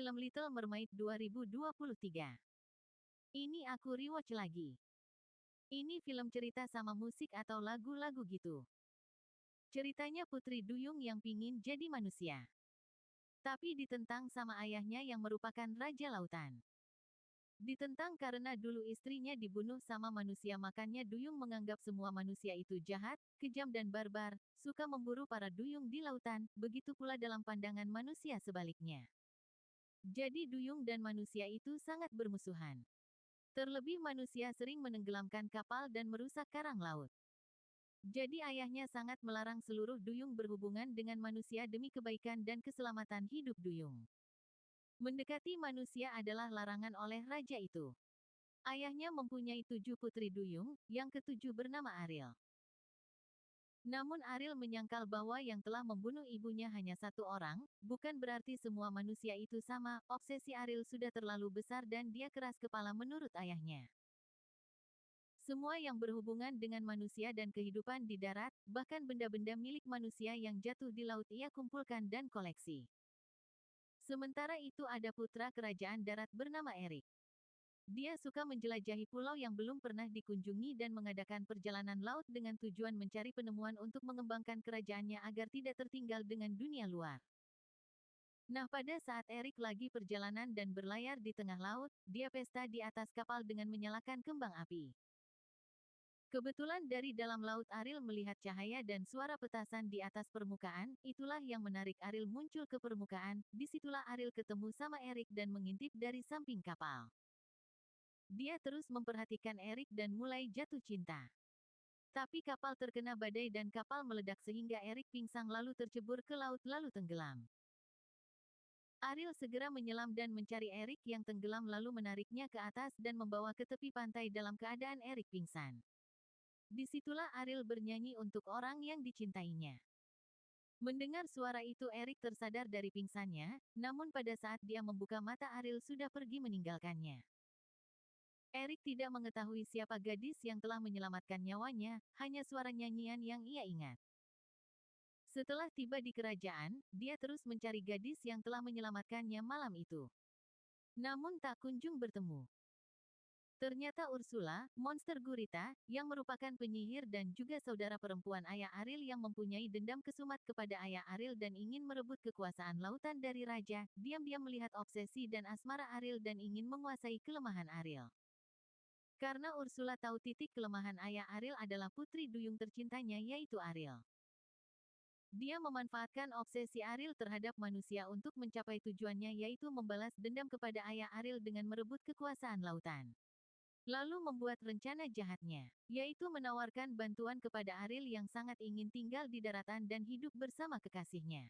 film Little Mermaid 2023. Ini aku rewatch lagi. Ini film cerita sama musik atau lagu-lagu gitu. Ceritanya putri duyung yang pingin jadi manusia. Tapi ditentang sama ayahnya yang merupakan raja lautan. Ditentang karena dulu istrinya dibunuh sama manusia, makanya duyung menganggap semua manusia itu jahat, kejam dan barbar, suka memburu para duyung di lautan, begitu pula dalam pandangan manusia sebaliknya. Jadi duyung dan manusia itu sangat bermusuhan. Terlebih manusia sering menenggelamkan kapal dan merusak karang laut. Jadi ayahnya sangat melarang seluruh duyung berhubungan dengan manusia demi kebaikan dan keselamatan hidup duyung. Mendekati manusia adalah larangan oleh raja itu. Ayahnya mempunyai 7 putri duyung, yang ketujuh bernama Ariel. Namun Ariel menyangkal bahwa yang telah membunuh ibunya hanya satu orang, bukan berarti semua manusia itu sama. Obsesi Ariel sudah terlalu besar dan dia keras kepala menurut ayahnya. Semua yang berhubungan dengan manusia dan kehidupan di darat, bahkan benda-benda milik manusia yang jatuh di laut ia kumpulkan dan koleksi. Sementara itu ada putra kerajaan darat bernama Eric. Dia suka menjelajahi pulau yang belum pernah dikunjungi dan mengadakan perjalanan laut dengan tujuan mencari penemuan untuk mengembangkan kerajaannya agar tidak tertinggal dengan dunia luar. Nah, pada saat Eric lagi perjalanan dan berlayar di tengah laut, dia pesta di atas kapal dengan menyalakan kembang api. Kebetulan dari dalam laut Ariel melihat cahaya dan suara petasan di atas permukaan, itulah yang menarik Ariel muncul ke permukaan. Disitulah Ariel ketemu sama Eric dan mengintip dari samping kapal. Dia terus memperhatikan Eric dan mulai jatuh cinta. Tapi kapal terkena badai dan kapal meledak sehingga Eric pingsan lalu tercebur ke laut lalu tenggelam. Ariel segera menyelam dan mencari Eric yang tenggelam lalu menariknya ke atas dan membawa ke tepi pantai dalam keadaan Eric pingsan. Disitulah Ariel bernyanyi untuk orang yang dicintainya. Mendengar suara itu Eric tersadar dari pingsannya, namun pada saat dia membuka mata Ariel sudah pergi meninggalkannya. Eric tidak mengetahui siapa gadis yang telah menyelamatkan nyawanya, hanya suara nyanyian yang ia ingat. Setelah tiba di kerajaan, dia terus mencari gadis yang telah menyelamatkannya malam itu. Namun tak kunjung bertemu. Ternyata Ursula, monster gurita, yang merupakan penyihir dan juga saudara perempuan ayah Ariel yang mempunyai dendam kesumat kepada ayah Ariel dan ingin merebut kekuasaan lautan dari raja, diam-diam melihat obsesi dan asmara Ariel dan ingin menguasai kelemahan Ariel. Karena Ursula tahu titik kelemahan ayah Ariel adalah putri duyung tercintanya yaitu Ariel. Dia memanfaatkan obsesi Ariel terhadap manusia untuk mencapai tujuannya yaitu membalas dendam kepada ayah Ariel dengan merebut kekuasaan lautan. Lalu membuat rencana jahatnya, yaitu menawarkan bantuan kepada Ariel yang sangat ingin tinggal di daratan dan hidup bersama kekasihnya.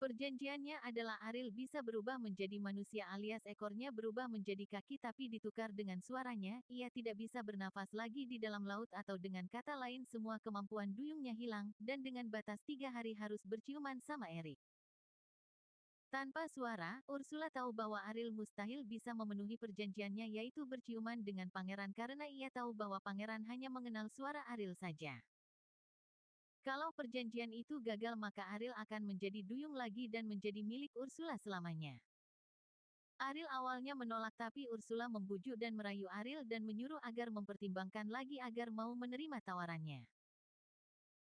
Perjanjiannya adalah Ariel bisa berubah menjadi manusia alias ekornya berubah menjadi kaki tapi ditukar dengan suaranya, ia tidak bisa bernafas lagi di dalam laut atau dengan kata lain semua kemampuan duyungnya hilang, dan dengan batas 3 hari harus berciuman sama Eric. Tanpa suara, Ursula tahu bahwa Ariel mustahil bisa memenuhi perjanjiannya yaitu berciuman dengan pangeran karena ia tahu bahwa pangeran hanya mengenal suara Ariel saja. Kalau perjanjian itu gagal maka Ariel akan menjadi duyung lagi dan menjadi milik Ursula selamanya. Ariel awalnya menolak tapi Ursula membujuk dan merayu Ariel dan menyuruh agar mempertimbangkan lagi agar mau menerima tawarannya.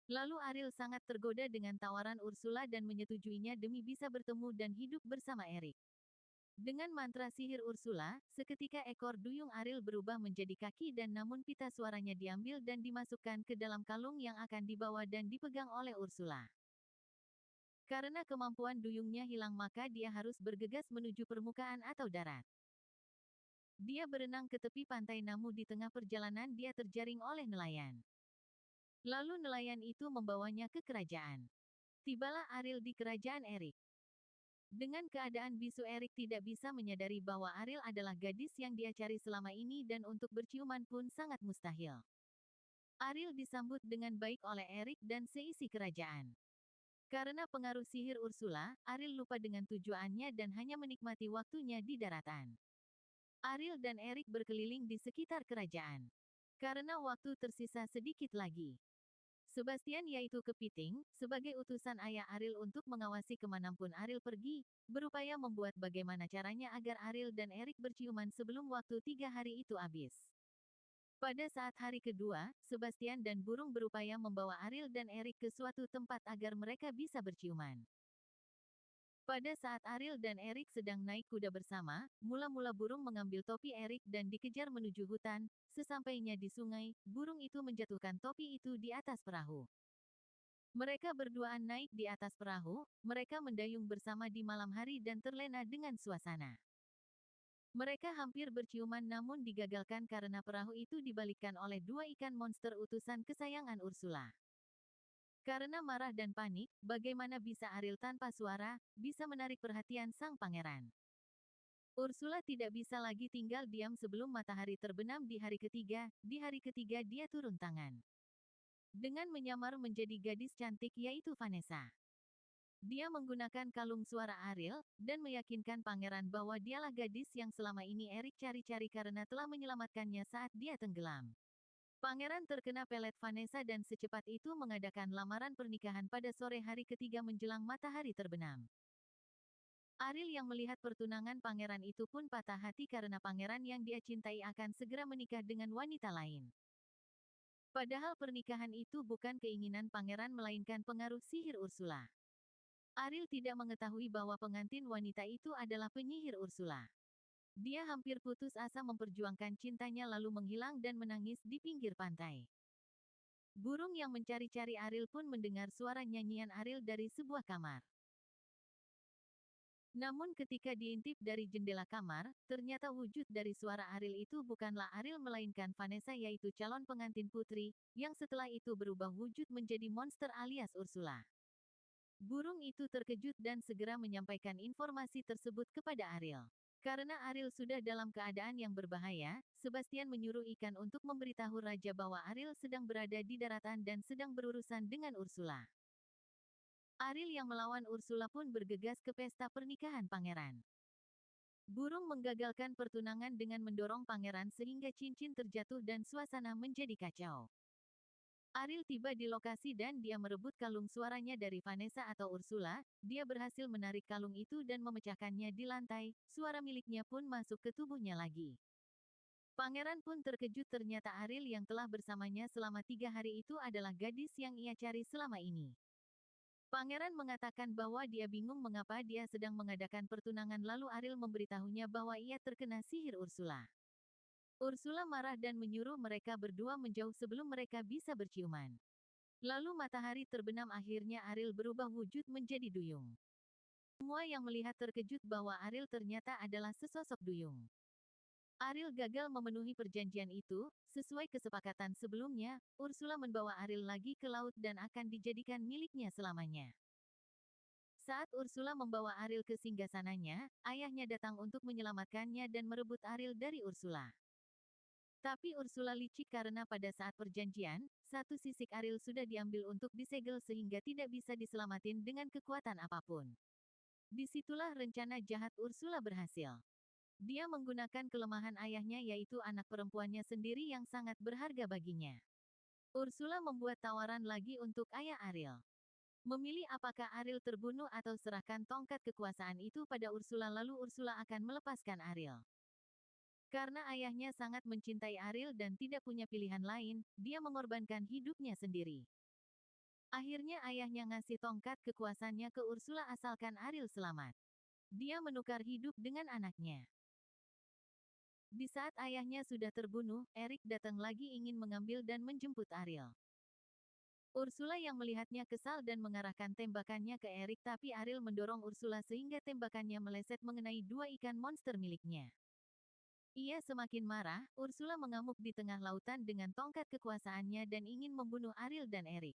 Lalu Ariel sangat tergoda dengan tawaran Ursula dan menyetujuinya demi bisa bertemu dan hidup bersama Eric. Dengan mantra sihir Ursula, seketika ekor duyung Ariel berubah menjadi kaki dan namun pita suaranya diambil dan dimasukkan ke dalam kalung yang akan dibawa dan dipegang oleh Ursula. Karena kemampuan duyungnya hilang maka dia harus bergegas menuju permukaan atau darat. Dia berenang ke tepi pantai namun di tengah perjalanan dia terjaring oleh nelayan. Lalu nelayan itu membawanya ke kerajaan. Tibalah Ariel di kerajaan Eric. Dengan keadaan bisu Eric tidak bisa menyadari bahwa Ariel adalah gadis yang dia cari selama ini dan untuk berciuman pun sangat mustahil. Ariel disambut dengan baik oleh Eric dan seisi kerajaan. Karena pengaruh sihir Ursula, Ariel lupa dengan tujuannya dan hanya menikmati waktunya di daratan. Ariel dan Eric berkeliling di sekitar kerajaan. Karena waktu tersisa sedikit lagi. Sebastian yaitu Kepiting, sebagai utusan ayah Ariel untuk mengawasi kemanapun Ariel pergi, berupaya membuat bagaimana caranya agar Ariel dan Erik berciuman sebelum waktu 3 hari itu habis. Pada saat hari kedua, Sebastian dan burung berupaya membawa Ariel dan Erik ke suatu tempat agar mereka bisa berciuman. Pada saat Ariel dan Erik sedang naik kuda bersama, mula-mula burung mengambil topi Erik dan dikejar menuju hutan. Sesampainya di sungai, burung itu menjatuhkan topi itu di atas perahu. Mereka berduaan naik di atas perahu, mereka mendayung bersama di malam hari dan terlena dengan suasana. Mereka hampir berciuman namun digagalkan karena perahu itu dibalikkan oleh dua ikan monster utusan kesayangan Ursula. Karena marah dan panik, bagaimana bisa Ariel tanpa suara, bisa menarik perhatian sang pangeran. Ursula tidak bisa lagi tinggal diam sebelum matahari terbenam di hari ketiga. Di hari ketiga dia turun tangan. Dengan menyamar menjadi gadis cantik yaitu Vanessa. Dia menggunakan kalung suara Ariel, dan meyakinkan pangeran bahwa dialah gadis yang selama ini Erik cari-cari karena telah menyelamatkannya saat dia tenggelam. Pangeran terkena pelet Vanessa dan secepat itu mengadakan lamaran pernikahan pada sore hari ketiga menjelang matahari terbenam. Ariel yang melihat pertunangan pangeran itu pun patah hati karena pangeran yang dia cintai akan segera menikah dengan wanita lain. Padahal pernikahan itu bukan keinginan pangeran melainkan pengaruh sihir Ursula. Ariel tidak mengetahui bahwa pengantin wanita itu adalah penyihir Ursula. Dia hampir putus asa memperjuangkan cintanya lalu menghilang dan menangis di pinggir pantai. Burung yang mencari-cari Ariel pun mendengar suara nyanyian Ariel dari sebuah kamar. Namun ketika diintip dari jendela kamar, ternyata wujud dari suara Ariel itu bukanlah Ariel melainkan Vanessa yaitu calon pengantin putri, yang setelah itu berubah wujud menjadi monster alias Ursula. Burung itu terkejut dan segera menyampaikan informasi tersebut kepada Ariel. Karena Ariel sudah dalam keadaan yang berbahaya, Sebastian menyuruh ikan untuk memberitahu raja bahwa Ariel sedang berada di daratan dan sedang berurusan dengan Ursula. Ariel yang melawan Ursula pun bergegas ke pesta pernikahan pangeran. Burung menggagalkan pertunangan dengan mendorong pangeran sehingga cincin terjatuh dan suasana menjadi kacau. Ariel tiba di lokasi dan dia merebut kalung suaranya dari Vanessa atau Ursula. Dia berhasil menarik kalung itu dan memecahkannya di lantai, suara miliknya pun masuk ke tubuhnya lagi. Pangeran pun terkejut ternyata Ariel yang telah bersamanya selama 3 hari itu adalah gadis yang ia cari selama ini. Pangeran mengatakan bahwa dia bingung mengapa dia sedang mengadakan pertunangan lalu Ariel memberitahunya bahwa ia terkena sihir Ursula. Ursula marah dan menyuruh mereka berdua menjauh sebelum mereka bisa berciuman. Lalu matahari terbenam akhirnya Ariel berubah wujud menjadi duyung. Semua yang melihat terkejut bahwa Ariel ternyata adalah sesosok duyung. Ariel gagal memenuhi perjanjian itu, sesuai kesepakatan sebelumnya, Ursula membawa Ariel lagi ke laut dan akan dijadikan miliknya selamanya. Saat Ursula membawa Ariel ke singgasananya, ayahnya datang untuk menyelamatkannya dan merebut Ariel dari Ursula. Tapi Ursula licik karena pada saat perjanjian, satu sisik Ariel sudah diambil untuk disegel sehingga tidak bisa diselamatin dengan kekuatan apapun. Disitulah rencana jahat Ursula berhasil. Dia menggunakan kelemahan ayahnya yaitu anak perempuannya sendiri yang sangat berharga baginya. Ursula membuat tawaran lagi untuk ayah Ariel. Memilih apakah Ariel terbunuh atau serahkan tongkat kekuasaan itu pada Ursula lalu Ursula akan melepaskan Ariel. Karena ayahnya sangat mencintai Ariel dan tidak punya pilihan lain, dia mengorbankan hidupnya sendiri. Akhirnya ayahnya ngasih tongkat kekuasaannya ke Ursula asalkan Ariel selamat. Dia menukar hidup dengan anaknya. Di saat ayahnya sudah terbunuh, Erik datang lagi ingin mengambil dan menjemput Ariel. Ursula yang melihatnya kesal dan mengarahkan tembakannya ke Erik tapi Ariel mendorong Ursula sehingga tembakannya meleset mengenai dua ikan monster miliknya. Ia semakin marah, Ursula mengamuk di tengah lautan dengan tongkat kekuasaannya dan ingin membunuh Ariel dan Erik.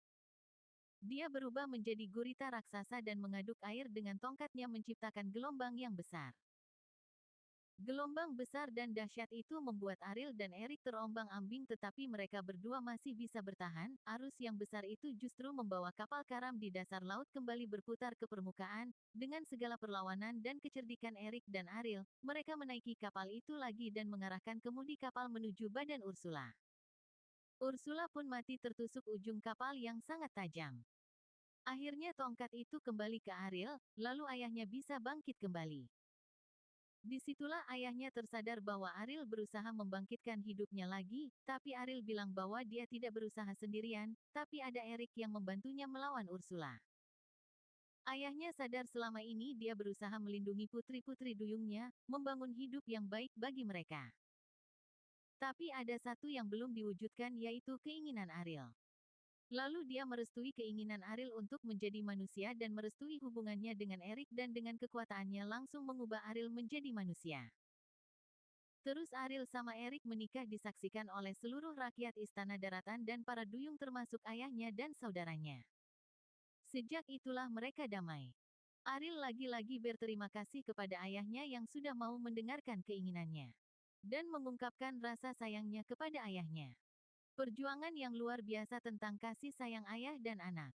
Dia berubah menjadi gurita raksasa dan mengaduk air dengan tongkatnya menciptakan gelombang yang besar. Gelombang besar dan dahsyat itu membuat Ariel dan Erik terombang-ambing tetapi mereka berdua masih bisa bertahan. Arus yang besar itu justru membawa kapal karam di dasar laut kembali berputar ke permukaan. Dengan segala perlawanan dan kecerdikan Erik dan Ariel, mereka menaiki kapal itu lagi dan mengarahkan kemudi kapal menuju badan Ursula. Ursula pun mati tertusuk ujung kapal yang sangat tajam. Akhirnya tongkat itu kembali ke Ariel, lalu ayahnya bisa bangkit kembali. Disitulah ayahnya tersadar bahwa Ariel berusaha membangkitkan hidupnya lagi, tapi Ariel bilang bahwa dia tidak berusaha sendirian, tapi ada Eric yang membantunya melawan Ursula. Ayahnya sadar selama ini dia berusaha melindungi putri-putri duyungnya, membangun hidup yang baik bagi mereka. Tapi ada satu yang belum diwujudkan yaitu keinginan Ariel. Lalu dia merestui keinginan Ariel untuk menjadi manusia dan merestui hubungannya dengan Eric dan dengan kekuatannya langsung mengubah Ariel menjadi manusia. Terus Ariel sama Eric menikah disaksikan oleh seluruh rakyat Istana Daratan dan para duyung termasuk ayahnya dan saudaranya. Sejak itulah mereka damai. Ariel lagi-lagi berterima kasih kepada ayahnya yang sudah mau mendengarkan keinginannya. Dan mengungkapkan rasa sayangnya kepada ayahnya. Perjuangan yang luar biasa tentang kasih sayang ayah dan anak.